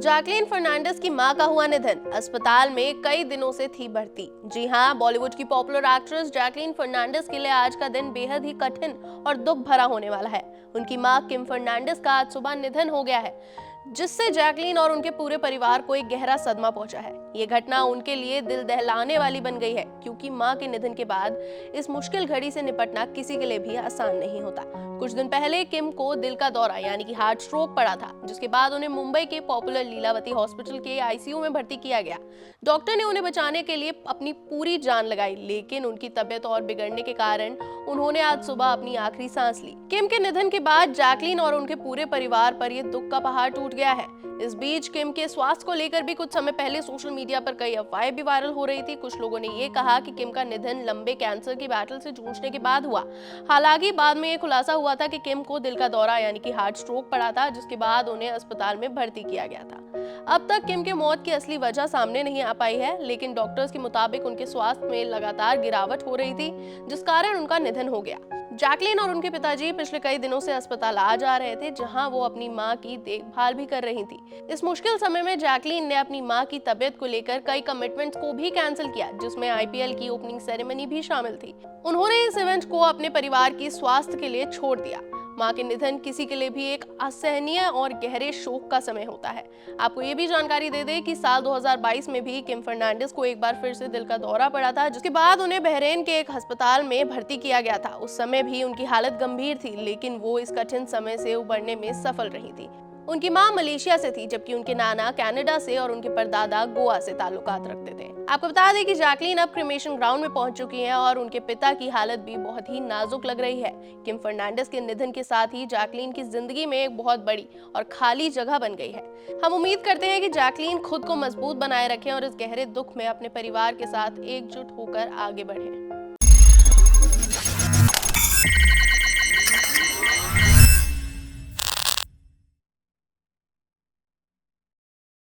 Jacqueline Fernandes की मां का हुआ निधन। अस्पताल में कई दिनों से थी भर्ती। जी हां, बॉलीवुड की पॉपुलर एक्ट्रेस जैकलीन फर्नांडिस के लिए आज का दिन बेहद ही कठिन और दुख भरा होने वाला है। उनकी मां किम फर्नांडिस का आज सुबह निधन हो गया है, जिससे जैकलीन और उनके पूरे परिवार को एक गहरा सदमा पहुंचा है। ये घटना उनके लिए दिल दहलाने वाली बन गई है, क्योंकि मां के निधन के बाद इस मुश्किल घड़ी से निपटना किसी के लिए भी आसान नहीं होता। कुछ दिन पहले किम को दिल का दौरा यानी कि हार्ट स्ट्रोक पड़ा था, जिसके बाद उन्हें मुंबई के पॉपुलर लीलावती हॉस्पिटल के आईसीयू में भर्ती किया गया। डॉक्टर ने उन्हें बचाने के लिए अपनी पूरी जान लगाई, लेकिन उनकी तबीयत और बिगड़ने के कारण उन्होंने आज सुबह अपनी आखिरी सांस ली। किम के निधन के बाद जैकलीन और उनके पूरे परिवार पर ये दुख का पहाड़ टूट गया है। इस बीच किम के स्वास्थ्य को लेकर भी कुछ समय पहले सोशल मीडिया पर कई अफवाहें भी वायरल हो रही थी। कुछ लोगों ने ये कहा कि किम का निधन लंबे कैंसर की बैटल से जूझने के बाद हुआ। हालांकि बाद में ये खुलासा हुआ था कि किम को दिल का दौरा यानी कि हार्ट स्ट्रोक पड़ा था, जिसके बाद उन्हें अस्पताल में भर्ती किया गया था। अब तक किम के मौत की असली वजह सामने नहीं आ पाई है, लेकिन डॉक्टर्स के मुताबिक उनके स्वास्थ्य में लगातार गिरावट हो रही थी, जिस कारण उनका निधन हो गया। जैकलीन और उनके पिताजी पिछले कई दिनों से अस्पताल आ जा रहे थे, जहां वो अपनी मां की देखभाल भी कर रही थी। इस मुश्किल समय में जैकलीन ने अपनी मां की तबीयत को लेकर कई कमिटमेंट्स को भी कैंसिल किया, जिसमें आईपीएल की ओपनिंग सेरेमनी भी शामिल थी। उन्होंने इस इवेंट को अपने परिवार की स्वास्थ्य के लिए छोड़ दिया। मां के निधन किसी के लिए भी एक असहनीय और गहरे शोक का समय होता है। आपको ये भी जानकारी दे दें कि साल 2022 में भी किम फर्नांडिस को एक बार फिर से दिल का दौरा पड़ा था, जिसके बाद उन्हें बहरीन के एक अस्पताल में भर्ती किया गया था। उस समय भी उनकी हालत गंभीर थी, लेकिन वो इस कठिन समय से उबरने में सफल रही थी। उनकी मां मलेशिया से थी, जबकि उनके नाना कनाडा से और उनके परदादा गोवा से ताल्लुकात रखते थे। आपको बता दें कि जैकलीन अब क्रिमेशन ग्राउंड में पहुंच चुकी हैं और उनके पिता की हालत भी बहुत ही नाजुक लग रही है। किम फर्नांडिस के निधन के साथ ही जैकलीन की जिंदगी में एक बहुत बड़ी और खाली जगह बन गई है। हम उम्मीद करते हैं कि जैकलीन खुद को मजबूत बनाए रखें और इस गहरे दुख में अपने परिवार के साथ एकजुट होकर आगे बढ़ें।